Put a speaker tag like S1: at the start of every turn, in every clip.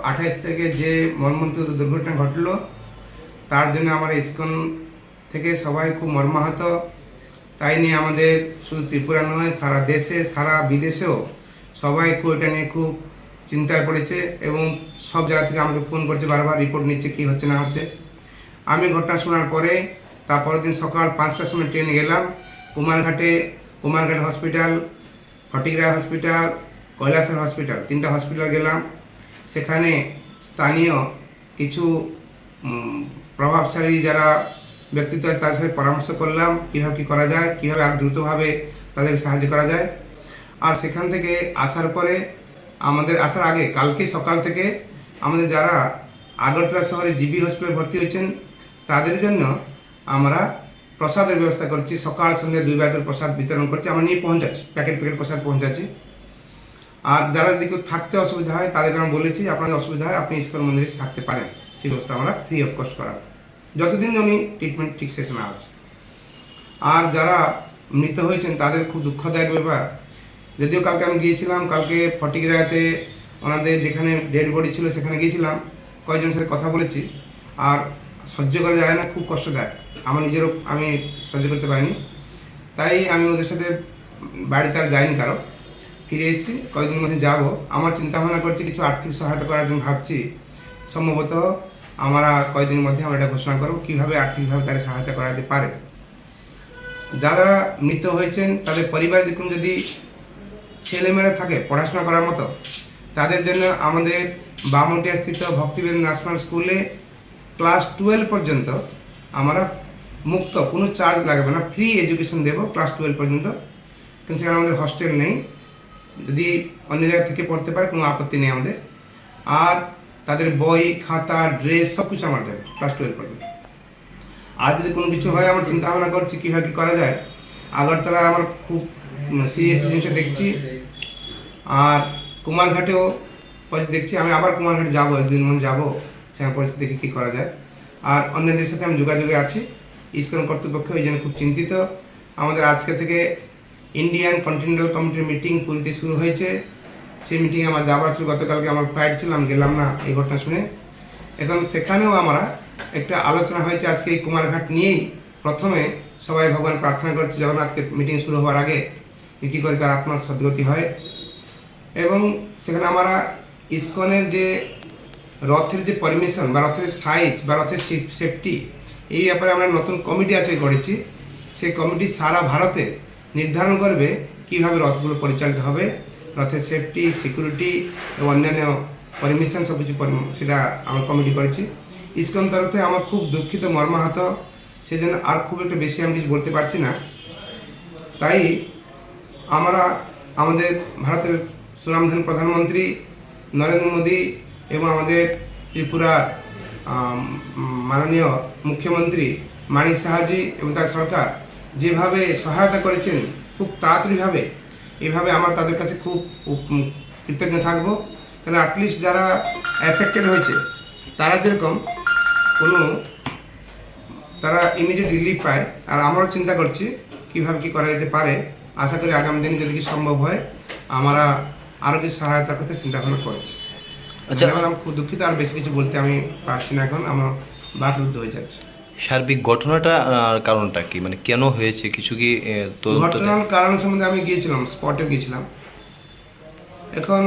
S1: 28 থেকে যে মর্মান্তিক দুর্ঘটনা ঘটলো তার জন্য আমরা ইসকন থেকে সবাই খুব মর্মাহত। তাই নিয়ে আমাদের শুধু ত্রিপুরা নয়, সারা দেশে সারা বিদেশেও সবাই এটা নিয়ে খুব চিন্তায় পড়েছে এবং সব জায়গা থেকে আমাকে ফোন করছে, বারবার রিপোর্ট নিচ্ছে কী হচ্ছে না হচ্ছে। আমি ঘটনা শোনার পরে তারপরের দিন সকাল 5টার সময় ট্রেনে গেলাম কুমারঘাট হসপিটাল, ফটিকরায় হসপিটাল, কৈলাসর হসপিটাল, 3টা হসপিটাল গেলাম। সেখানে স্থানীয় কিছু প্রভাবশালী যারা ব্যক্তিত্ব আছে তাদের সাথে পরামর্শ করলাম কীভাবে কী করা যায়, কীভাবে আর দ্রুতভাবে তাদের সাহায্য করা যায়। আর সেখান থেকে আসার পরে আসার আগে কালকে সকাল থেকে আমাদের যারা আগরতলা শহরে জিবি হসপিটালে ভর্তি হয়েছেন তাদের জন্য আমরা প্রসাদের ব্যবস্থা করছি। সকাল সন্ধ্যা 2 বেলা প্রসাদ বিতরণ করছি, আমরা নিয়ে পৌঁছাচ্ছি, প্যাকেট প্রসাদ পৌঁছাচ্ছি। আর যারা যদি কেউ থাকতে অসুবিধা হয় তাদেরকে আমরা বলেছি আপনাদের অসুবিধা হয় আপনি ইসকন মন্দিরে থাকতে পারেন, সেই ব্যবস্থা আমরা ফ্রি অফ কস্ট করা যতদিন উনি ট্রিটমেন্ট ঠিক শেষ না হচ্ছে। আর যারা মৃত হয়েছেন তাদের খুব দুঃখদায়ক ব্যাপার, যদিও কালকে আমি গিয়েছিলাম, কালকে ফটিকরাতে ওনাদের যেখানে ডেড বডি ছিল সেখানে গিয়েছিলাম, কয়েকজনের সাথে কথা বলেছি। আর সহ্য করা যায় না, খুব কষ্টদায়ক, আমার নিজেরও আমি সহ্য করতে পারিনি। তাই আমি ওদের সাথে বাড়িতে আর যাইনি, কারো ফিরে এসেছি, কয়েকদিনের মধ্যে যাব। আমার চিন্তা ভাবনা করছি কিছু আর্থিক সহায়তা করার জন্য ভাবছি। সম্ভবত আমরা কয়েকদিনের মধ্যে আমরা এটা ঘোষণা করব কীভাবে আর্থিকভাবে তাদের সহায়তা করা যেতে পারে। যারা মৃত হয়েছেন তাদের পরিবার যদি ছেলেমেয়েরা থাকে পড়াশোনা করার মতো, তাদের জন্য আমাদের বামুটিয়া স্থিত ভক্তিবেদ ন্যাশনাল স্কুলে ক্লাস 12 পর্যন্ত আমরা মুক্ত, কোনো চার্জ লাগবে না, ফ্রি এডুকেশন দেব ক্লাস 12 পর্যন্ত। কিন্তু সেখানে আমাদের হস্টেল নেই, যদি অন্য জায়গা থেকে পড়তে পারে কোনো আপত্তি নেই আমাদের। আর তাদের বই খাতা ড্রেস সব কিছু আমার দেবে ক্লাস 12 পর্যন্ত। আর যদি কোনো কিছু হয় আমার চিন্তা ভাবনা করছি কীভাবে কী করা যায়। আগরতলায় আমার খুব সিরিয়াস জিনিসটা দেখছি, আর কুমারঘাটেও পরিস্থিতি দেখছি। আমি আবার কুমারঘাটে যাবো, একদিন মনে যাবো, সেখানে পরিস্থিতি দেখে কী করা যায়। আর অন্যদের সাথে আমি যোগাযোগে আছি, ইসকন কর্তৃপক্ষ এই জন্য খুব চিন্তিত। আমাদের আজকে থেকে ইন্ডিয়ান কন্টিনেন্টাল কমিটির মিটিং পুরীতে শুরু হয়েছে, সেই মিটিংয়ে আমার যাওয়ার ছিল। গতকালকে আমার ফ্লাইট ছিল, আমি গেলাম না এই ঘটনা শুনে। এখন সেখানেও আমরা একটা আলোচনা হয়েছে আজকে এই কুমারঘাট নিয়েই। প্রথমে সবাই ভগবান প্রার্থনা করছে জগন্নাথকে মিটিং শুরু হওয়ার আগে কী করে তার আত্মার সদ্গতি হয়। এবং সেখানে আমরা ইসকনের যে রথের যে পারমিশন বা রথের সাইজ বা রথের সেফটি, এই ব্যাপারে আমরা নতুন কমিটি আছে গড়েছি। সেই কমিটি সারা ভারতে নির্ধারণ করবে কিভাবে রথগুলো পরিচালিত হবে, রথের সেফটি, সিকিউরিটি এবং অন্যান্য পারমিশন সব কিছু সেটা আমার কমিটি করেছি। ইসকন তরফে আমার খুব দুঃখিত, মর্মাহত, সেজন্য আর খুব একটা বেশি আমি কিছু বলতে পারছি না। তাই আমরা আমাদের ভারতের সুনামধন্য প্রধানমন্ত্রী নরেন্দ্র মোদী এবং আমাদের ত্রিপুরার মাননীয় মুখ্যমন্ত্রী মানিক সাহাজি এবং তার সরকার যেভাবে সহায়তা করেছেন খুব তাড়াতাড়িভাবে, এইভাবে আমরা তাদের কাছে খুব কৃতজ্ঞ থাকবো। কেন অ্যাটলিস্ট যারা অ্যাফেক্টেড হয়েছে তারা যেরকম তারা ইমিডিয়েট রিলিফ পায়। আর আমরাও চিন্তা করছি কীভাবে কী করা যেতে পারে। আশা করি আগামী দিনে যদি কি সম্ভব হয় আমরা আরও কিছু সহায়তার কথা চিন্তা ভাবনা করছি। আচ্ছা, আমি খুব দুঃখিত, আর বেশি কিছু বলতে আমি পারছি না, এখন আমার বাকরুদ্ধ হয়ে যাচ্ছে।
S2: সার্বিক ঘটনাটা কারণটা কি, মানে কেন হয়েছে কিছু কি
S1: ঘটনার কারণ সম্বন্ধে আমি গিয়েছিলাম, স্পটে গিয়েছিলাম। এখন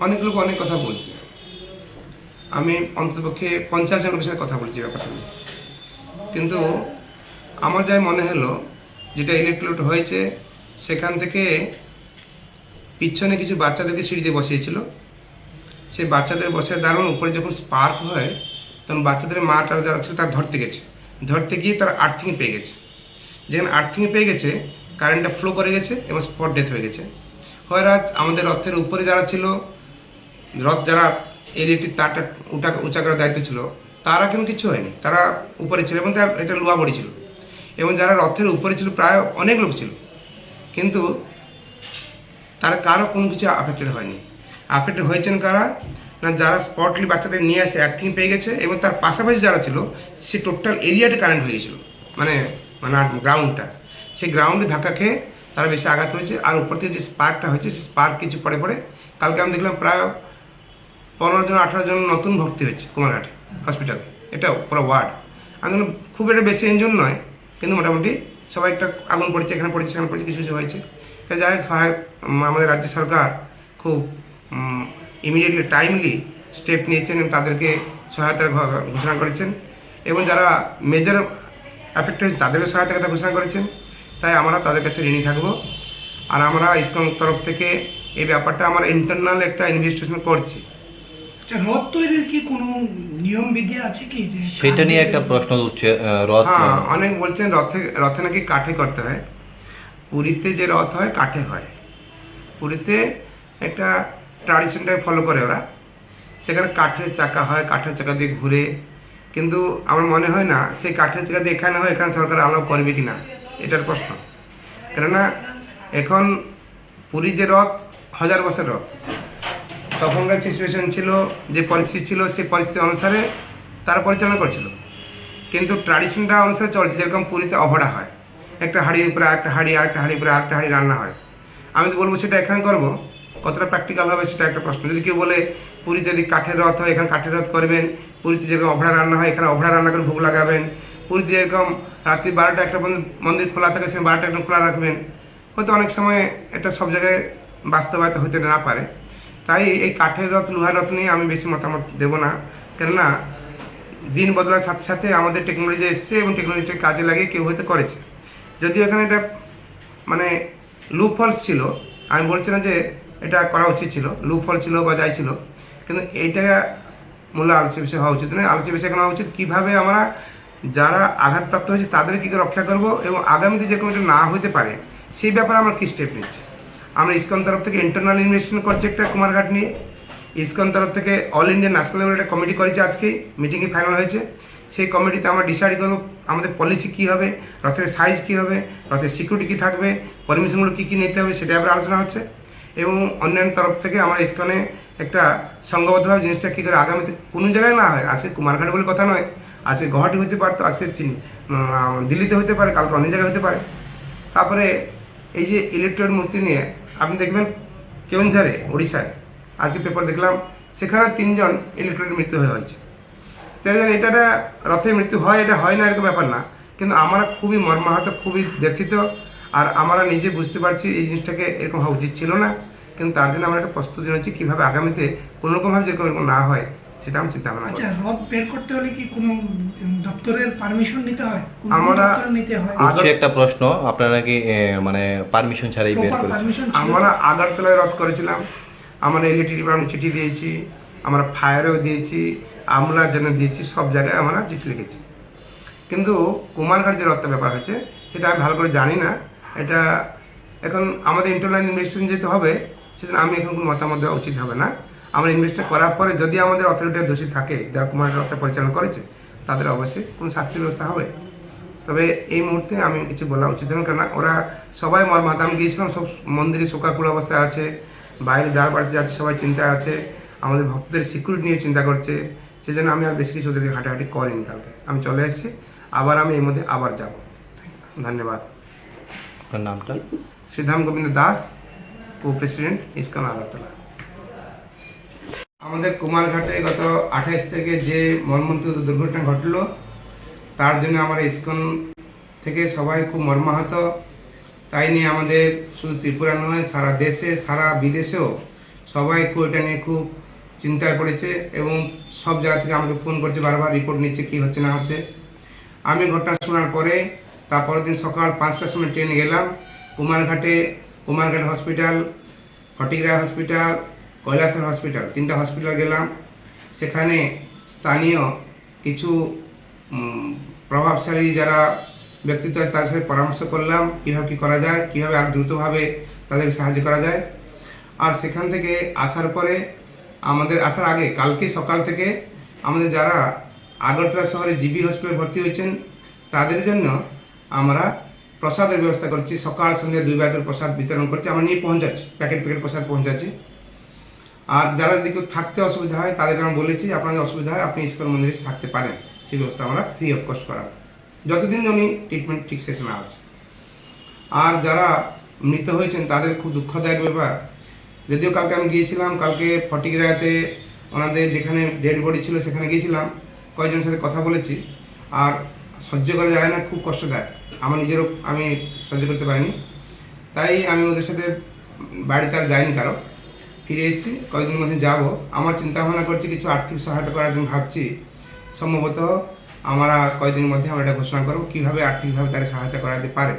S1: অনেক লোক অনেক কথা বলছে, আমি অন্ততপক্ষে 50 জনের সাথে কথা বলছি ব্যাপারটা নিয়ে। কিন্তু আমার যাই মনে হলো যেটা ইলেকট্রিক হয়েছে সেখান থেকে পিছনে কিছু বাচ্চাদেরকে সিঁড়িতে বসিয়েছিল। সেই বাচ্চাদের বসে দাঁড়ান উপরে যখন স্পার্ক হয় তখন বাচ্চাদের মাটা যারা ছিল তার ধরতে গিয়ে তার আর্থিং পেয়ে গেছে। যেখানে আর্থিং পেয়ে গেছে কারেন্টটা ফ্লো করে গেছে এবং স্পট ডেথ হয়ে গেছে। হয়রাজ আমাদের রথের উপরে যারা ছিল, রথ যারা ইলেকট্রিক তারটা উঁচা করার দায়িত্ব ছিল, তারা কিন্তু কিছু হয়নি, তারা উপরে ছিল এবং তার এটা লোয়া বড়ি ছিল। এবং যারা রথের উপরে ছিল প্রায় অনেক লোক ছিল, কিন্তু তারা কারো কোনো কিছু অ্যাফেক্টেড হয়নি। অ্যাফেক্টেড হয়েছেন কারা না, যারা স্পটলি বাচ্চাদের নিয়ে আসে আর্থিং পেয়ে গেছে এবং তার পাশাপাশি যারা ছিল সে টোটাল এরিয়াটা কারেন্ট হয়ে গেছিলো, মানে গ্রাউন্ডটা, সেই গ্রাউন্ডে ধাক্কা খেয়ে তারা বেশি আঘাত হয়েছে। আর উপর থেকে যে স্পার্কটা হয়েছে সেই স্পার্ক কিছু পরে কালকে আমি দেখলাম প্রায় 15 জন 18 জন নতুন ভর্তি হয়েছে কুমারঘাটে হসপিটালে। এটাও পুরো ওয়ার্ড। এখন খুব একটা বেশি ইনজন নয়, কিন্তু মোটামুটি সবাই একটা আগুন পড়েছে, এখানে পড়েছে সেখানে পড়েছে, কিছু কিছু হয়েছে। তাই যাই হোক, আমাদের রাজ্য সরকার খুব ইমিডিয়েটলি টাইমলি স্টেপ নিয়েছেন এবং তাদেরকে সহায়তার ঘোষণা করেছেন, এবং যারা মেজর এফেক্ট হয়েছে তাদেরও সহায়তার কথা ঘোষণা করেছেন। তাই আমরা তাদের কাছে ঋণী থাকবো। আর আমরা ইসকন তরফ থেকে এই ব্যাপারটা আমরা ইন্টারনাল একটা ইনভেস্টিগেশন করছি।
S3: রথ তৈরির কি কোনো নিয়ম বিধি আছে কি? যে
S2: সেটা নিয়ে একটা প্রশ্ন উঠছে। রথ
S1: হ্যাঁ, অনেক বলছেন রথে নাকি কাঠে করতে হয়। পুরীতে যে রথ হয় কাঠে হয়। পুরীতে একটা ট্র্যাডিশনটাকে ফলো করে ওরা, সেখানে কাঠের চাকা হয়, কাঠের চাকা দিয়ে ঘুরে। কিন্তু আমার মনে হয় না সেই কাঠের চাকা দিয়ে এখানে হয়, এখানে সরকার আলাও করবে কি না, এটার প্রশ্ন। কেননা এখন পুরী যে রথ 1000 বছর রথ, তখনকার সিচুয়েশন ছিল, যে পরিস্থিতি ছিল সেই পরিস্থিতি অনুসারে তারা পরিচালনা করছিল। কিন্তু ট্র্যাডিশনটা অনুসারে চলছে। যেরকম পুরীতে অভড়া হয়, একটা হাঁড়ির উপরে আরেকটা হাঁড়ি, আরেকটা হাঁড়ির উপরে আরেকটা হাঁড়ি রান্না হয়। আমি তো বলবো সেটা এখানে করবো, কতটা প্র্যাকটিক্যাল হবে সেটা একটা প্রশ্ন। যদি কেউ বলে পুরীতে যদি কাঠের রথ হয় এখানে কাঠের রথ করবেন, পুরীতে যেরকম অভড়া রান্না হয় এখানে অভড়া রান্না করে ভোগ লাগাবেন, পুরীতে যেরকম রাত্রি 12টা একটা মন্দির খোলা থাকে সেখানে 12টা একটা খোলা রাখবেন, হয়তো অনেক সময় এটা সব জায়গায় বাস্তবায়িত হতে না পারে। তাই এই কাঠের রথ লোহার রথ নিয়ে আমি বেশি মতামত দেবো না। কেননা দিন বদলার সাথে সাথে আমাদের টেকনোলজি এসছে এবং টেকনোলজিটাকে কাজে লাগিয়ে কেউ হয়তো করেছে। যদিও এখানে এটা মানে লুপ হল ছিল, আমি বলছি না যে এটা করা উচিত ছিল, লুপ হল ছিল বা যাই ছিল, কিন্তু এইটা মূল্য আলোচ্য বিষয় হওয়া উচিত নয়। আলোচ্য বিষয় কেন হওয়া উচিত, কীভাবে আমরা যারা আঘাতপ্রাপ্ত হয়েছে তাদের কী করে রক্ষা করব, এবং আগামীতে যেরকম এটা না হতে পারে সেই ব্যাপারে আমরা কী স্টেপ নিচ্ছি। আমরা ইসকন তরফ থেকে ইন্টারনাল ইনভেস্টিগেশন করছি একটা কুমারঘাট নিয়ে। ইসকন তরফ থেকে অল ইন্ডিয়া ন্যাশনাল লেভেলে একটা কমিটি করেছে, আজকে মিটিংয়ে ফাইনাল হয়েছে। সেই কমিটিতে আমরা ডিসাইড করবো আমাদের পলিসি কী হবে, রথের সাইজ কী হবে, রথের সিকিউরিটি কী থাকবে, পারমিশনগুলো কী কী নিতে হবে, সেটা ব্যাপারে আলোচনা হচ্ছে। এবং অন্যান্য তরফ থেকে আমরা ইসকনে একটা সংঘবদ্ধভাবে জিনিসটা কী করে আগামীতে কোনো জায়গায় না হয়। আজকে কুমারঘাট বলে কথা নয়, আজকে গুয়াহাটি হতে পারতো, আজকে দিল্লিতে হতে পারে, কালকে অন্য জায়গায় হতে পারে। তারপরে এই যে ইলেকট্রনিক মূর্তি নিয়ে আপনি দেখবেন কেউনঝাড়ে উড়িষ্যায় আজকে পেপার দেখলাম, সেখানে 3 জন ইলেকট্রনিক মৃত্যু হয়েছে। তাই এটা রথে মৃত্যু হয়, এটা হয় না এরকম ব্যাপার না, কিন্তু আমরা খুবই মর্মাহত, খুবই ব্যথিত। আর আমরা নিজে বুঝতে পারছি এই জিনিসটাকে এরকম হওয়া উচিত ছিল না, কিন্তু তার জন্য আমরা একটা প্রস্তুতি নিচ্ছি কীভাবে আগামীতে কোনোরকমভাবে যেরকম এরকম না হয় সেটা আমি চিন্তা ভাবনা করছি।
S3: আচ্ছা, রথ বের করতে হলে কি কোনো দপ্তরের পারমিশন নিতে হয়? কোন
S1: আমরা
S3: দপ্তরে নিতে হয়?
S2: উঠছে একটা প্রশ্ন, আপনারা কি মানে পারমিশন ছাড়াই বের
S3: প্রপার
S2: করেছেন?
S3: পারমিশন
S1: আমরা আগরতলায় রথ করেছিলাম, আমরা ইলেকট্রিক ডিপার্টমেন্ট চিঠি দিয়েছি, আমরা ফায়ারেও দিয়েছি, আমলার জন্য দিয়েছি, সব জায়গায় আমরা চিঠি লিখেছি। কিন্তু কুমারঘাট যে রথটা ব্যাপার হয়েছে সেটা আমি ভালো করে জানি না। এটা এখন আমাদের ইন্টারনাল ইনভেস্টিগেশন যেতে হবে, সেজন্য আমি এখন কোনো মতামত দেওয়া উচিত হবে না। আমরা ইনভেস্ট করার পরে যদি আমাদের অথরিটি দোষী থাকে যারা কুমারঘাট রথটা পরিচালনা করেছে, তাদের অবশ্যই কোনো শাস্তির ব্যবস্থা হবে। তবে এই মুহূর্তে আমি কিছু বলা উচিত হবে, কেননা ওরা সবাই মর্মাহত। আমি গিয়েছিলাম, সব মন্দিরে শোকাকুল অবস্থায় আছে, বাইরে যার বাড়িতে যাচ্ছে সবাই চিন্তায় আছে, আমাদের ভক্তদের সিকিউরিটি নিয়ে চিন্তা করছে। সেজন্য আমি আর বেশি কিছু ওদেরকে হাঁটাহাঁটি করিনি। কালকে আমি চলে এসেছি, আবার আমি এর মধ্যে আবার যাব। ধন্যবাদ।
S2: আপনার নামটা?
S1: শ্রীধাম গোবিন্দ দাস, কো প্রেসিডেন্ট ইসকন আগরতলা। আমাদের কুমারঘাটে গত 28 থেকে যে মর্মন্তুদ দুর্ঘটনা ঘটলো, তার জন্য আমরা ইসকন থেকে সবাই খুব মর্মাহত। তাই নিয়ে আমাদের শুধু ত্রিপুরা নয়, সারা দেশে সারা বিদেশেও সবাই এটা নিয়ে খুব চিন্তায় পড়েছে, এবং সব জায়গা থেকে আমাকে ফোন করছে, বারবার রিপোর্ট নিচ্ছে কী হচ্ছে না হচ্ছে। আমি ঘটনা শোনার পরে তারপরের দিন সকাল 5টার সময় ট্রেনে গেলাম কুমারঘাট হসপিটাল, ফটিকরায় হসপিটাল, কৈলাসর হসপিটাল, 3টা হসপিটাল গেলাম। সেখানে স্থানীয় কিছু প্রভাবশালী যারা ব্যক্তিত্ব আছে তাদের সাথে পরামর্শ করলাম কীভাবে কী করা যায়, কীভাবে আর দ্রুতভাবে তাদের সাহায্য করা যায়। আর সেখান থেকে আসার পরে আসার আগে কালকে সকাল থেকে আমাদের যারা আগরতলা শহরে জিবি হসপিটালে ভর্তি হয়েছেন তাদের জন্য আমরা প্রসাদের ব্যবস্থা করছি। সকাল সন্ধ্যা 2 বেলা প্রসাদ বিতরণ করছি, আমরা নিয়ে পৌঁছাচ্ছি, প্যাকেট প্রসাদ পৌঁছাচ্ছি। আর যারা যদি কেউ থাকতে অসুবিধা হয় তাদেরকে আমরা বলেছি আপনাদের অসুবিধা হয় আপনি ইসকন মন্দিরে থাকতে পারেন, সেই ব্যবস্থা আমরা ফ্রি অফ কস্ট করাবো যতদিন উনি ট্রিটমেন্ট ঠিক শেষ না হচ্ছে। আর যারা মৃত হয়েছেন তাদের খুব দুঃখদায়ক ব্যাপার। যদিও কালকে আমি গিয়েছিলাম, কালকে ফটিকরাতে ওনাদের যেখানে ডেড বডি ছিল সেখানে গিয়েছিলাম, কয়েকজনের সাথে কথা বলেছি। আর সহ্য করা যায় না, খুব কষ্ট দেয়, আমার নিজেরও আমি সহ্য করতে পারিনি। তাই আমি ওদের সাথে বাড়িতে আর যাইনি, কারো ফিরে এসেছি। কয়েকদিনের মধ্যে যাব। আমার চিন্তা ভাবনা করছি কিছু আর্থিক সহায়তা করার জন্য ভাবছি। সম্ভবত আমরা কয়েকদিনের মধ্যে আমরা এটা ঘোষণা করব কীভাবে আর্থিকভাবে তারা সহায়তা করাতে পারে।